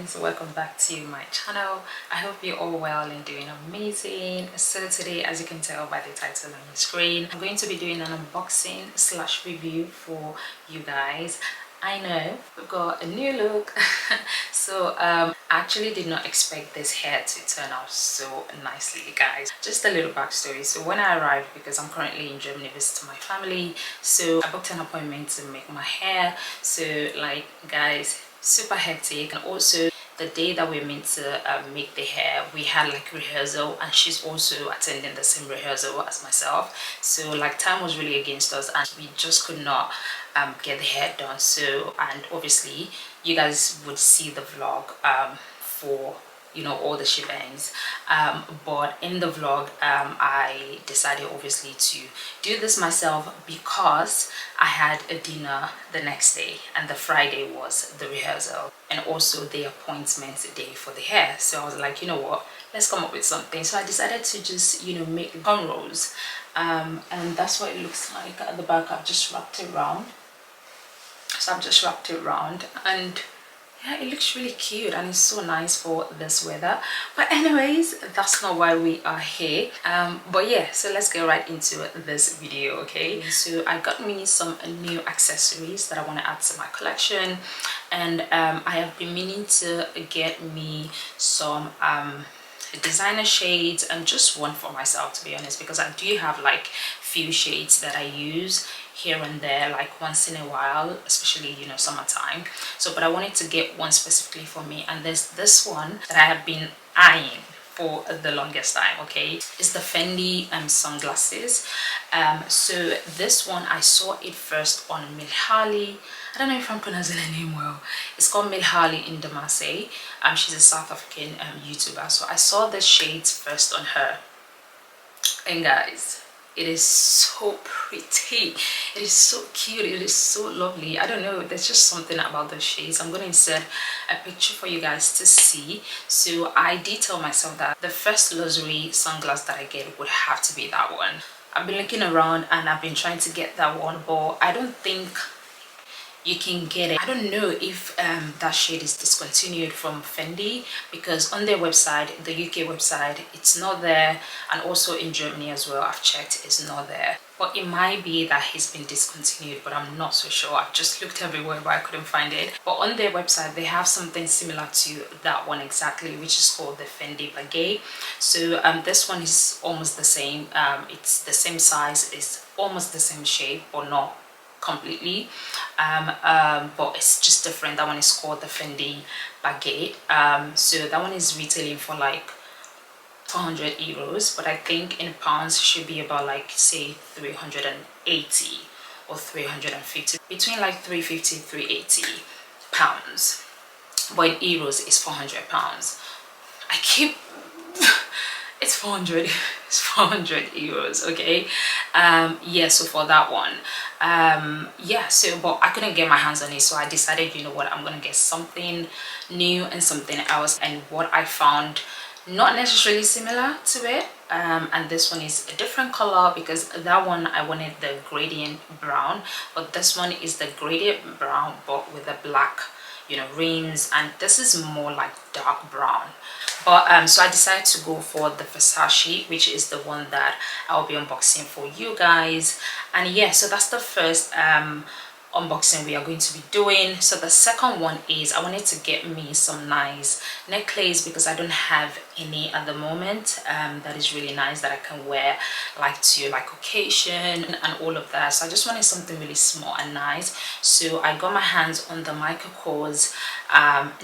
so welcome back to my channel. I hope you're all well and doing amazing. So today, as you can tell by the title on your screen, I'm going to be doing an unboxing slash review for you guys. I know we've got a new look. So I actually did not expect this hair to turn out so nicely, guys. Just a little backstory. So when I arrived, because I'm currently in Germany visiting my family, so I booked an appointment to make my hair. So like, guys, super hectic. And also the day that we're meant to make the hair, we had like rehearsal, and she's also attending the same rehearsal as myself. So like, time was really against us and we just could not get the hair done. So, and obviously you guys would see the vlog for, you know, all the shebangs, but in the vlog I decided obviously to do this myself because I had a dinner the next day, and the Friday was the rehearsal and also the appointment day for the hair. So I was like, you know what, let's come up with something. So I decided to just, you know, make cornrows, and that's what it looks like at the back. I've just wrapped it around. So I've just wrapped it around, and yeah, it looks really cute and it's so nice for this weather. But anyways, that's not why we are here. But yeah, so let's get right into this video. Okay, so I got me some new accessories that I want to add to my collection, and I have been meaning to get me some designer shades, and just one for myself, to be honest, because I do have like few shades that I use here and there, like once in a while, especially, you know, summertime. So but I wanted to get one specifically for me, and there's this one that I have been eyeing for the longest time. Okay, it's the Fendi sunglasses. So this one, I saw it first on Milhali. I don't know if I'm pronouncing her name well. It's called Milhali in Damasse. She's a South African YouTuber. So I saw the shades first on her, and guys, it is so pretty, it is so cute, it is so lovely. I don't know, there's just something about the shades. I'm going to insert a picture for you guys to see. So I did tell myself that the first luxury sunglass that I get would have to be that one. I've been looking around and I've been trying to get that one, but I don't think you can get it. I don't know if that shade is discontinued from Fendi, because on their website, the UK website, it's not there, and also in Germany as well, I've checked, it's not there. But it might be that he's been discontinued, but I'm not so sure. I've just looked everywhere but I couldn't find it. But on their website they have something similar to that one exactly, which is called the Fendi Baguette. So this one is almost the same. It's the same size, it's almost the same shape, but not completely, but it's just different. That one is called the Fendi Baguette. So that one is retailing for like 400 euros, but I think in pounds should be about like, say, 380 or 350, between like 350 380 pounds, but in euros it's 400 pounds. I keep it's 400, it's 400 euros. Okay, yeah, so for that one, yeah, so but I couldn't get my hands on it, so I decided, you know what, I'm gonna get something new and something else. And what I found, not necessarily similar to it, and this one is a different color, because that one I wanted the gradient brown, but this one is the gradient brown but with the black, you know, rims, and this is more like dark brown. But so I decided to go for the Versace, which is the one that I'll be unboxing for you guys. And yeah, so that's the first unboxing we are going to be doing. So the second one is, I wanted to get me some nice necklace, because I don't have any at the moment that is really nice that I can wear like to like occasion and all of that. So I just wanted something really small and nice. So I got my hands on the Michael Kors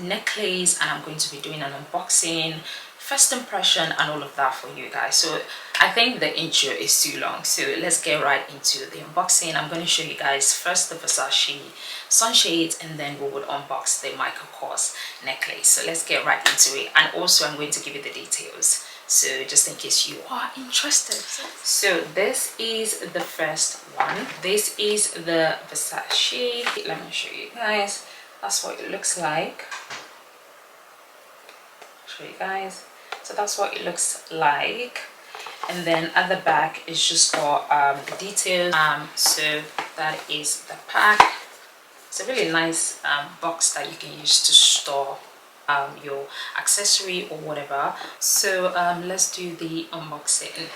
necklace, and I'm going to be doing an unboxing, first impression and all of that for you guys. So I think the intro is too long, so let's get right into the unboxing. I'm going to show you guys first the Versace sunshades, and then we will unbox the Michael Kors necklace. So let's get right into it, and also I'm going to give you the details, so just in case you are interested. So this is the first one. This is the Versace. Let me show you guys. That's what it looks like. Show you guys. So that's what it looks like. And then at the back it's just got the details. So that is the pack. It's a really nice box that you can use to store your accessory or whatever. So let's do the unboxing.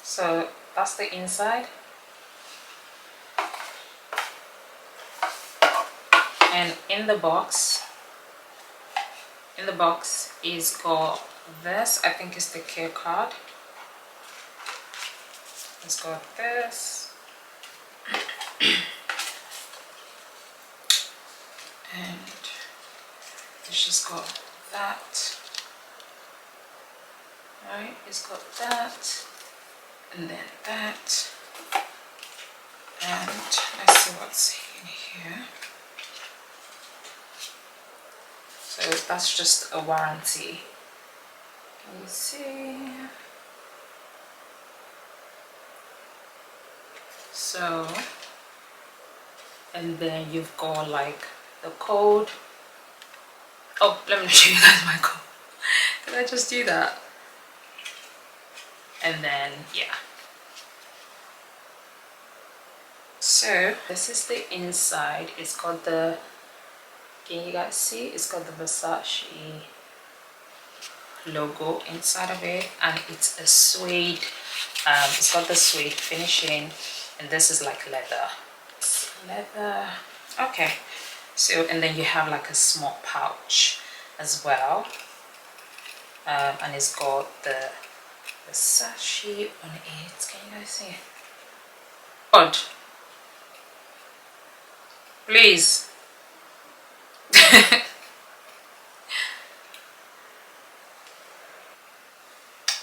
So that's the inside, and in the box is got this. I think it's the care card. It's got this, and it's just got that. Right, it's got that, and then that, and let's see what's in here. So that's just a warranty. Can you see? So, and then you've got like the code. Oh, let me show you guys my code. Did I just do that? And then yeah. So this is the inside. It's got the, can you guys see? It's got the Versace logo inside of it, and it's a suede. It's got the suede finishing, and this is like leather. It's leather. Okay. So, and then you have like a small pouch as well, and it's got the Versace on it. Can you guys see? God, please.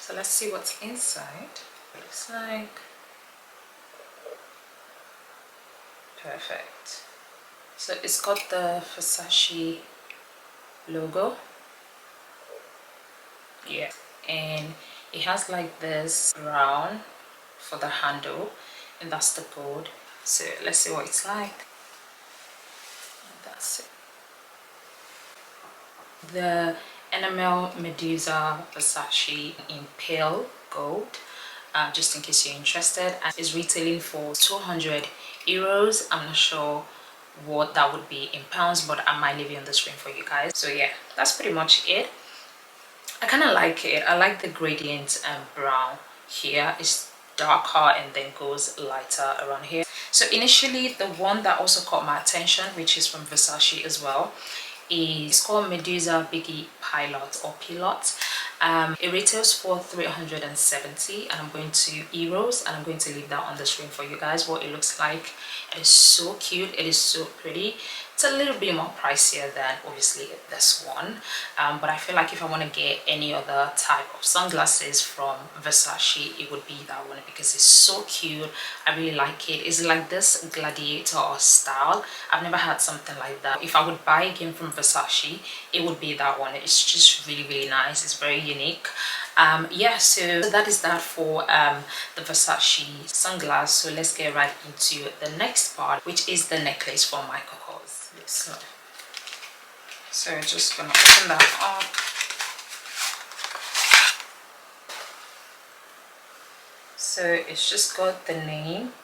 So let's see what's inside. It looks like perfect. So it's got the Versace logo. Yeah, and it has like this brown for the handle, and that's the gold. So let's see what it's like. And that's it. The enamel Medusa Versace in pale gold, just in case you're interested, and is retailing for 200 euros. I'm not sure what that would be in pounds, but I might leave it on the screen for you guys. So yeah, that's pretty much it. I kind of like it. I like the gradient brown here. It's darker and then goes lighter around here. So initially, the one that also caught my attention, which is from Versace as well, is called Medusa Biggie Pilot or Pilot. It retails for 370, and I'm going to euros, and I'm going to leave that on the screen for you guys what it looks like. It is so cute. It is so pretty. It's a little bit more pricier than obviously this one, but I feel like if I want to get any other type of sunglasses from Versace, it would be that one because it's so cute. I really like it. It's like this gladiator style. I've never had something like that. If I would buy again from Versace, it would be that one. It's just really nice. It's very unique. Yeah, so that is that for the Versace sunglass. So let's get right into the next part, which is the necklace for my cocos. So just gonna open that up. So it's just got the name.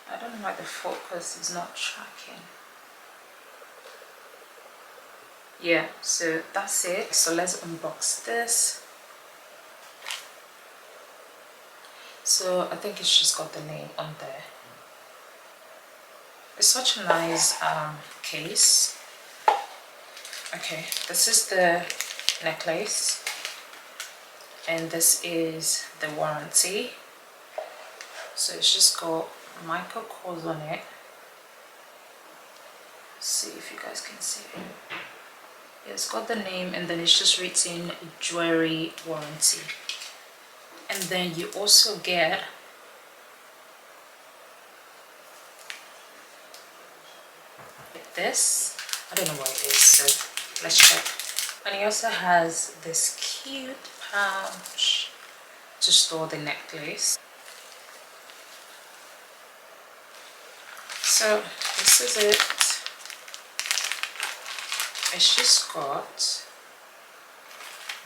I don't know why the focus is not tracking. Yeah, so that's it. So let's unbox this. So I think it's just got the name on there. It's such a nice case. Okay, this is the necklace, and this is the warranty. So it's just got micro codes on it. Let's see if you guys can see it. Yeah, it's got the name, and then it's just written jewelry warranty. And then you also get this. I don't know what it is, so let's check. And it also has this cute pouch to store the necklace. So this is it. It's just got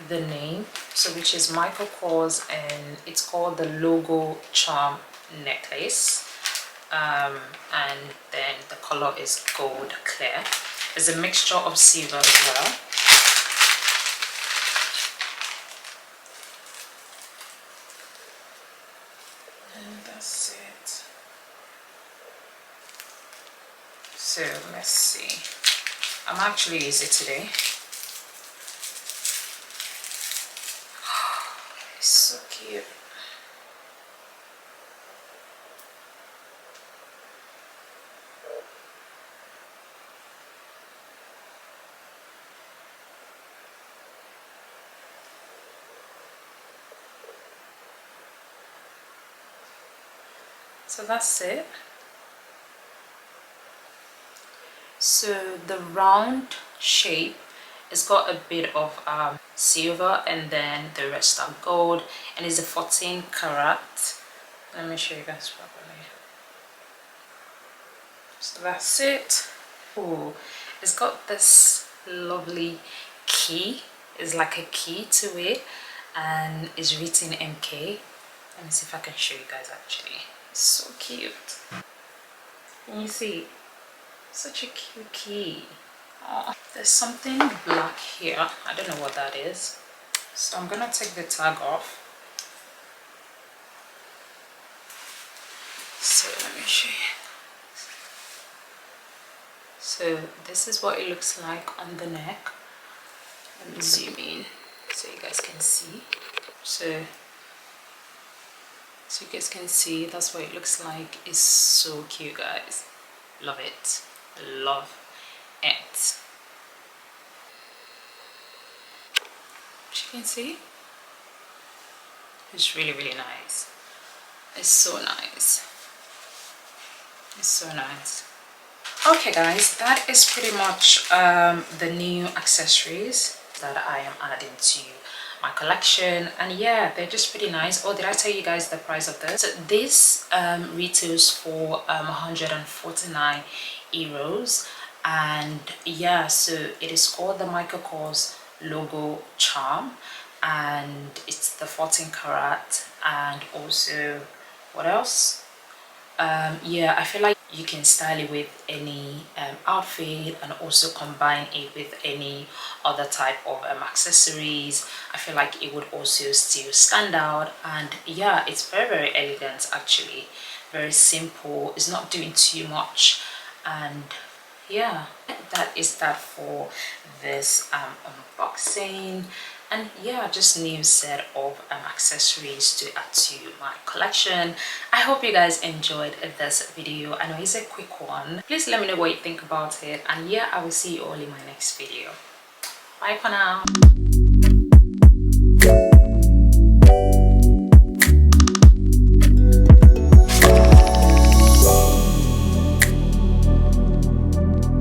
the name, so which is Michael Kors, and it's called the Logo Charm necklace. And then the color is gold clear. It's a mixture of silver as well. And that's it. So let's see. I'm actually using it today. It's so cute. So that's it. So the round shape, it's got a bit of silver, and then the rest are gold, and it's a 14 karat. Let me show you guys properly. So that's it. Oh, it's got this lovely key. It's like a key to it, and it's written MK. Let me see if I can show you guys actually. It's so cute. Can you see? Such a cute key. Oh, there's something black here. I don't know what that is. So I'm gonna take the tag off. So let me show you. So this is what it looks like on the neck. Let me zoom in so you guys can see. So you guys can see, that's what it looks like. It's so cute, guys. Love it. Love it. As you can see, it's really, really nice. It's so nice. It's so nice. Okay guys, that is pretty much the new accessories that I am adding to my collection, and yeah, they're just pretty nice. Oh, did I tell you guys the price of this? So this retails for 149 euros, and yeah, so it is called the Michael Kors Logo Charm, and it's the 14 karat, and also what else? Yeah, I feel like you can style it with any outfit, and also combine it with any other type of accessories. I feel like it would also still stand out, and yeah, it's very, very elegant actually. Very simple. It's not doing too much, and yeah, that is that for this unboxing. And yeah, just new set of accessories to add to my collection. I hope you guys enjoyed this video. I know it's a quick one. Please let me know what you think about it, and yeah, I will see you all in my next video. Bye for now.